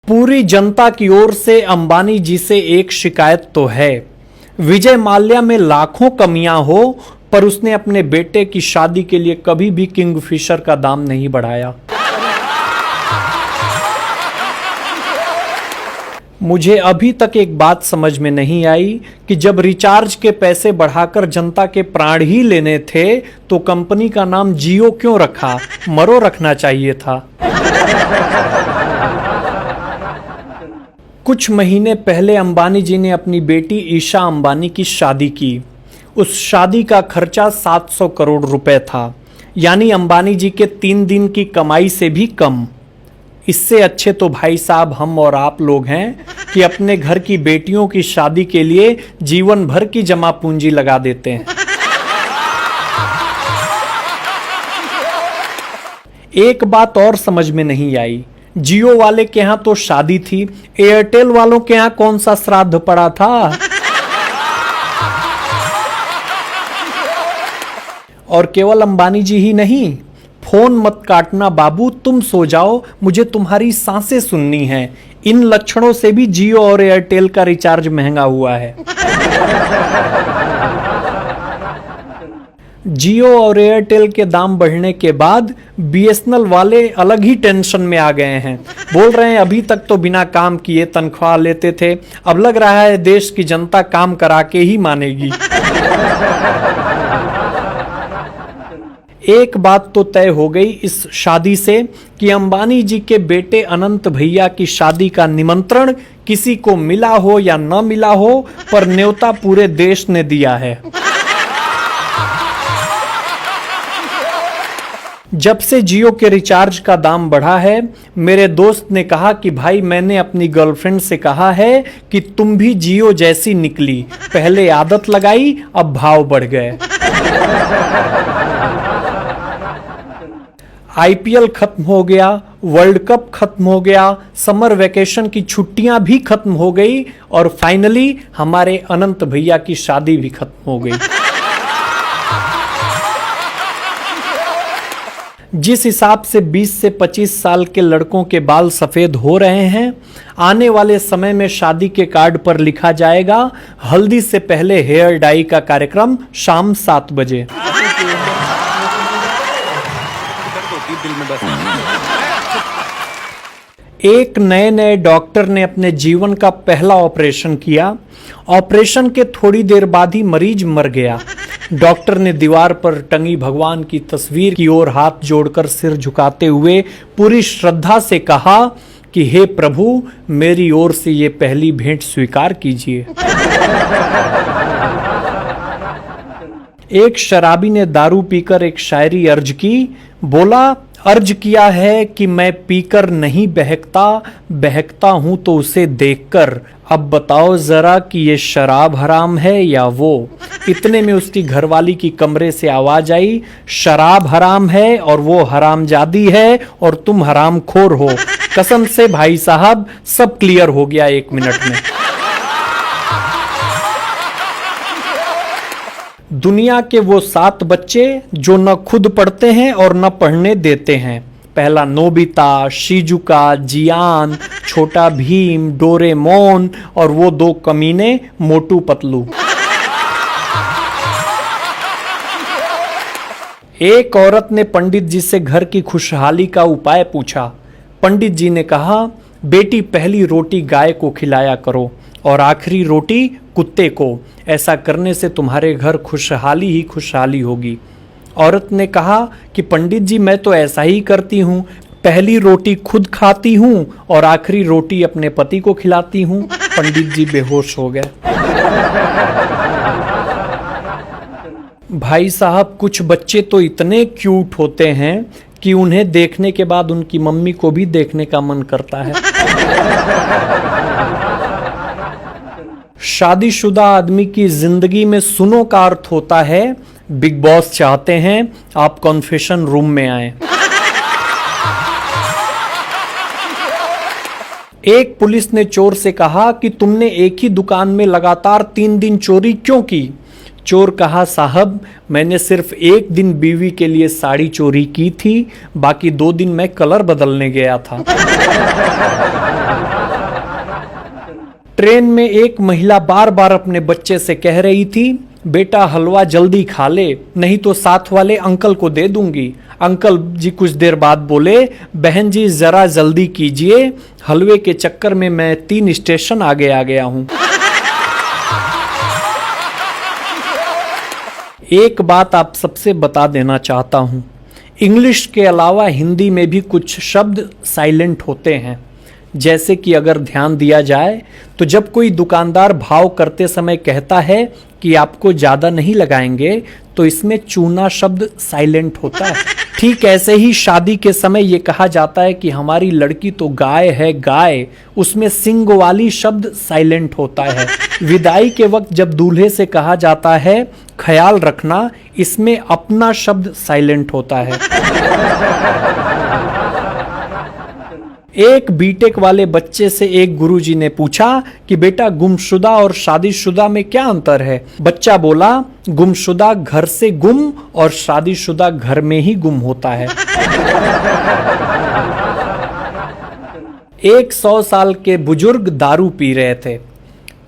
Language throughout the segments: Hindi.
पूरी जनता की ओर से अंबानी जी से एक शिकायत तो है। विजय माल्या में लाखों कमियां हो, पर उसने अपने बेटे की शादी के लिए कभी भी किंगफिशर का दाम नहीं बढ़ाया। मुझे अभी तक एक बात समझ में नहीं आई कि जब रिचार्ज के पैसे बढ़ाकर जनता के प्राण ही लेने थे तो कंपनी का नाम जियो क्यों रखा? मरो रखना चाहिए था। कुछ महीने पहले अंबानी जी ने अपनी बेटी ईशा अंबानी की शादी की। उस शादी का खर्चा 700 करोड़ रुपए था, यानी अंबानी जी के 3 दिन की कमाई से भी कम। इससे अच्छे तो भाई साहब हम और आप लोग हैं कि अपने घर की बेटियों की शादी के लिए जीवन भर की जमा पूंजी लगा देते हैं। एक बात और समझ में नहीं आई, जियो वाले के यहां तो शादी थी, एयरटेल वालों के यहां कौन सा श्राद्ध पड़ा था? और केवल अंबानी जी ही नहीं, फोन मत काटना बाबू, तुम सो जाओ, मुझे तुम्हारी सांसें सुननी है। इन लक्षणों से भी जियो और एयरटेल का रिचार्ज महंगा हुआ है। जियो और एयरटेल के दाम बढ़ने के बाद बीएसएनएल वाले अलग ही टेंशन में आ गए हैं। बोल रहे हैं अभी तक तो बिना काम किए तनख्वाह लेते थे, अब लग रहा है देश की जनता काम करा के ही मानेगी। एक बात तो तय हो गई इस शादी से कि अंबानी जी के बेटे अनंत भैया की शादी का निमंत्रण किसी को मिला हो या न मिला हो, पर न्योता पूरे देश ने दिया है। जब से जियो के रिचार्ज का दाम बढ़ा है, मेरे दोस्त ने कहा कि भाई मैंने अपनी गर्लफ्रेंड से कहा है कि तुम भी जियो जैसी निकली, पहले आदत लगाई अब भाव बढ़ गए। आईपीएल खत्म हो गया, वर्ल्ड कप खत्म हो गया, समर वेकेशन की छुट्टियां भी खत्म हो गई और फाइनली हमारे अनंत भैया की शादी भी खत्म हो गई। जिस हिसाब से 20 से 25 साल के लड़कों के बाल सफेद हो रहे हैं, आने वाले समय में शादी के कार्ड पर लिखा जाएगा हल्दी से पहले हेयर डाई का कार्यक्रम शाम 7 बजे। एक नए डॉक्टर ने अपने जीवन का पहला ऑपरेशन किया। ऑपरेशन के थोड़ी देर बाद ही मरीज मर गया। डॉक्टर ने दीवार पर टंगी भगवान की तस्वीर की ओर हाथ जोड़कर सिर झुकाते हुए पूरी श्रद्धा से कहा कि हे प्रभु, मेरी ओर से ये पहली भेंट स्वीकार कीजिए। एक शराबी ने दारू पीकर एक शायरी अर्ज की। बोला, अर्ज किया है कि मैं पीकर नहीं बहकता, बहकता हूं तो उसे देखकर। अब बताओ जरा कि ये शराब हराम है या वो। इतने में उसकी घरवाली की कमरे से आवाज आई, शराब हराम है और वो हरामजादी है और तुम हरामखोर हो। कसम से भाई साहब, सब क्लियर हो गया 1 मिनट में। दुनिया के वो 7 बच्चे जो न खुद पढ़ते हैं और न पढ़ने देते हैं। पहला नोबिता, शिजुका, जियान, छोटा भीम, डोरेमोन और वो 2 कमीने मोटू पतलू। एक औरत ने पंडित जी से घर की खुशहाली का उपाय पूछा। पंडित जी ने कहा, बेटी पहली रोटी गाय को खिलाया करो और आखिरी रोटी कुत्ते को। ऐसा करने से तुम्हारे घर खुशहाली ही खुशहाली होगी। औरत ने कहा कि पंडित जी मैं तो ऐसा ही करती हूँ, पहली रोटी खुद खाती हूँ और आखिरी रोटी अपने पति को खिलाती हूँ। पंडित जी बेहोश हो गए। भाई साहब, कुछ बच्चे तो इतने क्यूट होते हैं कि उन्हें देखने के बाद उनकी मम्मी को भी देखने का मन करता है। शादीशुदा आदमी की जिंदगी में सुनो का अर्थ होता है बिग बॉस चाहते हैं आप कॉन्फेशन रूम में आए। एक पुलिस ने चोर से कहा कि तुमने एक ही दुकान में लगातार 3 दिन चोरी क्यों की? चोर कहा, साहब मैंने सिर्फ 1 दिन बीवी के लिए साड़ी चोरी की थी, बाकी 2 दिन मैं कलर बदलने गया था। ट्रेन में एक महिला बार बार अपने बच्चे से कह रही थी, बेटा हलवा जल्दी खा ले, नहीं तो साथ वाले अंकल को दे दूंगी। अंकल जी कुछ देर बाद बोले, बहन जी जरा जल्दी कीजिए, हलवे के चक्कर में मैं 3 स्टेशन आगे आ गया हूं। एक बात आप सबसे बता देना चाहता हूं, इंग्लिश के अलावा हिंदी में भी कुछ शब्द साइलेंट होते हैं। जैसे कि अगर ध्यान दिया जाए तो जब कोई दुकानदार भाव करते समय कहता है कि आपको ज्यादा नहीं लगाएंगे, तो इसमें चूना शब्द साइलेंट होता है। ठीक ऐसे ही शादी के समय ये कहा जाता है कि हमारी लड़की तो गाय है गाय, उसमें सिंग वाली शब्द साइलेंट होता है। विदाई के वक्त जब दूल्हे से कहा जाता है ख्याल रखना, इसमें अपना शब्द साइलेंट होता है। एक बीटेक वाले बच्चे से एक गुरुजी ने पूछा कि बेटा गुमशुदा और शादीशुदा में क्या अंतर है। बच्चा बोला, गुमशुदा घर से गुम और शादीशुदा घर में ही गुम होता है। एक 100 साल के बुजुर्ग दारू पी रहे थे।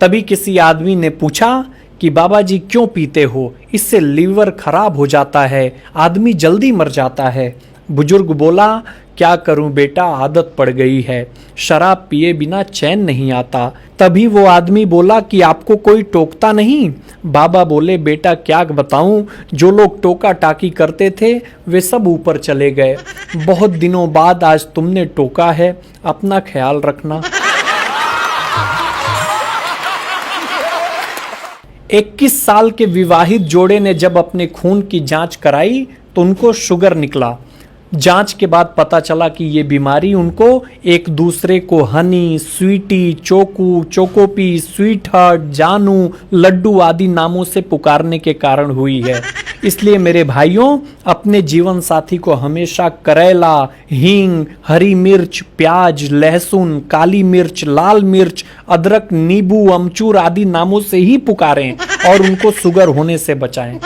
तभी किसी आदमी ने पूछा कि बाबा जी क्यों पीते हो, इससे लीवर खराब हो जाता है, आदमी जल्दी मर जाता है। बुजुर्ग बोला, क्या करूं बेटा, आदत पड़ गई है, शराब पिए बिना चैन नहीं आता। तभी वो आदमी बोला कि आपको कोई टोकता नहीं। बाबा बोले, बेटा क्या बताऊं, जो लोग टोका टाकी करते थे वे सब ऊपर चले गए। बहुत दिनों बाद आज तुमने टोका है, अपना ख्याल रखना। 21 साल के विवाहित जोड़े ने जब अपने खून की जांच कराई तो उनको शुगर निकला। जांच के बाद पता चला कि ये बीमारी उनको एक दूसरे को हनी, स्वीटी, चोकू, चोकोपी, स्वीट हार्ट, जानू, लड्डू आदि नामों से पुकारने के कारण हुई है। इसलिए मेरे भाइयों, अपने जीवन साथी को हमेशा करेला, हींग, हरी मिर्च, प्याज, लहसुन, काली मिर्च, लाल मिर्च, अदरक, नींबू, अमचूर आदि नामों से ही पुकारें और उनको शुगर होने से बचाएं।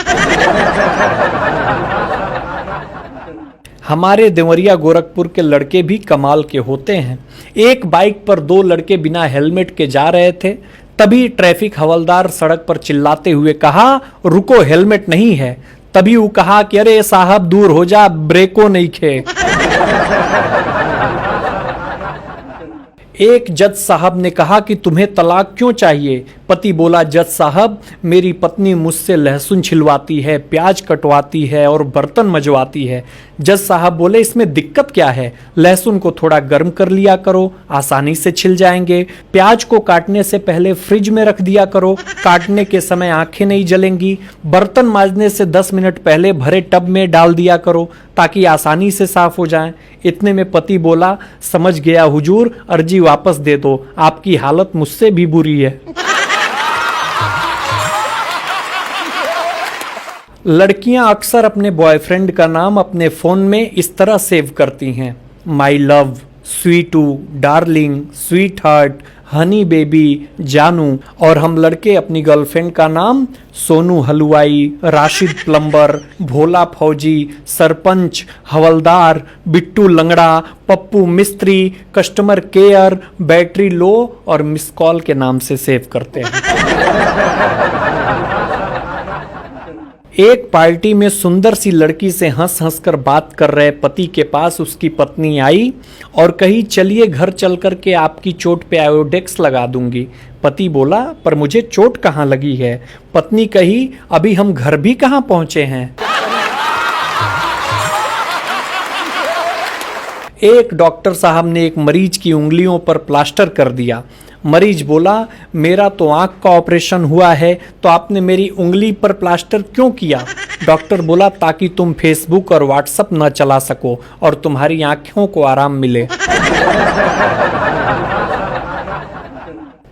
हमारे देवरिया गोरखपुर के लड़के भी कमाल के होते हैं। एक बाइक पर 2 लड़के बिना हेलमेट के जा रहे थे। तभी ट्रैफिक हवलदार सड़क पर चिल्लाते हुए कहा, रुको हेलमेट नहीं है। तभी वो कहा कि अरे साहब दूर हो जा, ब्रेको नहीं खे। एक जज साहब ने कहा कि तुम्हें तलाक क्यों चाहिए। पति बोला, जज साहब मेरी पत्नी मुझसे लहसुन छिलवाती है, प्याज कटवाती है और बर्तन मजवाती है। जज साहब बोले, इसमें दिक्कत क्या है, लहसुन को थोड़ा गर्म कर लिया करो, आसानी से छिल जाएंगे। प्याज को काटने से पहले फ्रिज में रख दिया करो, काटने के समय आंखें नहीं जलेंगी। बर्तन मांजने से 10 मिनट पहले भरे टब में डाल दिया करो ताकि आसानी से साफ हो जाएं। इतने में पति बोला, समझ गया हुजूर, अर्जी वापस दे दो, आपकी हालत मुझसे भी बुरी है। लड़कियां अक्सर अपने बॉयफ्रेंड का नाम अपने फोन में इस तरह सेव करती हैं, my love, Sweetu, darling, sweet heart, Honey baby, जानू। और हम लड़के अपनी गर्लफ्रेंड का नाम सोनू हलवाई, राशिद प्लम्बर, भोला फौजी, सरपंच, हवलदार, बिट्टू लंगड़ा, पप्पू मिस्त्री, कस्टमर केयर, बैटरी लो और मिस कॉल के नाम से सेव करते हैं। एक पार्टी में सुंदर सी लड़की से हंस हंस कर बात कर रहे पति के पास उसकी पत्नी आई और कही, चलिए घर चल कर के आपकी चोट पे आयोडेक्स लगा दूंगी। पति बोला, पर मुझे चोट कहाँ लगी है। पत्नी कही, अभी हम घर भी कहाँ पहुंचे हैं। एक डॉक्टर साहब ने एक मरीज की उंगलियों पर प्लास्टर कर दिया। मरीज बोला, मेरा तो आंख का ऑपरेशन हुआ है, तो आपने मेरी उंगली पर प्लास्टर क्यों किया। डॉक्टर बोला, ताकि तुम फेसबुक और व्हाट्सएप न चला सको और तुम्हारी आंखों को आराम मिले।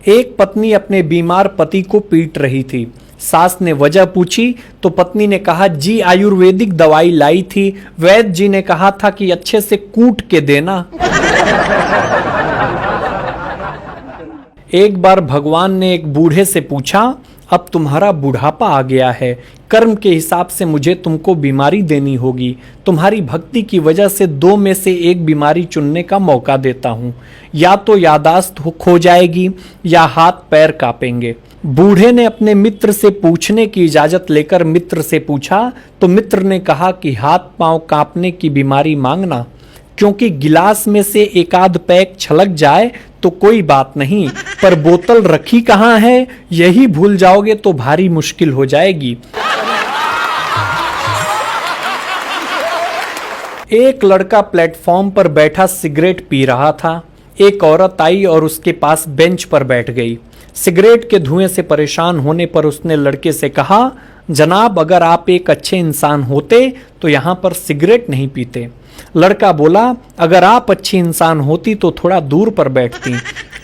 एक पत्नी अपने बीमार पति को पीट रही थी। सास ने वजह पूछी तो पत्नी ने कहा, जी आयुर्वेदिक दवाई लाई थी, वैद्य जी ने कहा था कि अच्छे से कूट के देना। एक बार भगवान ने एक बूढ़े से पूछा, अब तुम्हारा बुढ़ापा आ गया है, कर्म के हिसाब से मुझे तुमको बीमारी देनी होगी। तुम्हारी भक्ति की वजह से 2 में से 1 बीमारी चुनने का मौका देता हूँ, या तो यादाश्त खो जाएगी या हाथ पैर कांपेंगे। बूढ़े ने अपने मित्र से पूछने की इजाजत लेकर मित्र से पूछा तो मित्र ने कहा कि हाथ पांव कांपने की बीमारी मांगना, क्योंकि गिलास में से एक आध पैक छलक जाए तो कोई बात नहीं, पर बोतल रखी कहाँ है यही भूल जाओगे तो भारी मुश्किल हो जाएगी। एक लड़का प्लेटफॉर्म पर बैठा सिगरेट पी रहा था। एक औरत आई और उसके पास बेंच पर बैठ गई। सिगरेट के धुएं से परेशान होने पर उसने लड़के से कहा, जनाब अगर आप एक अच्छे इंसान होते तो यहाँ पर सिगरेट नहीं पीते। लड़का बोला, अगर आप अच्छी इंसान होती तो थोड़ा दूर पर बैठती।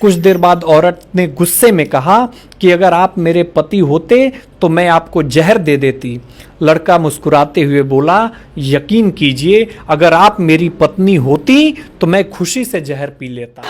कुछ देर बाद औरत ने गुस्से में कहा कि अगर आप मेरे पति होते तो मैं आपको जहर दे देती। लड़का मुस्कुराते हुए बोला, यकीन कीजिए अगर आप मेरी पत्नी होती तो मैं खुशी से जहर पी लेता।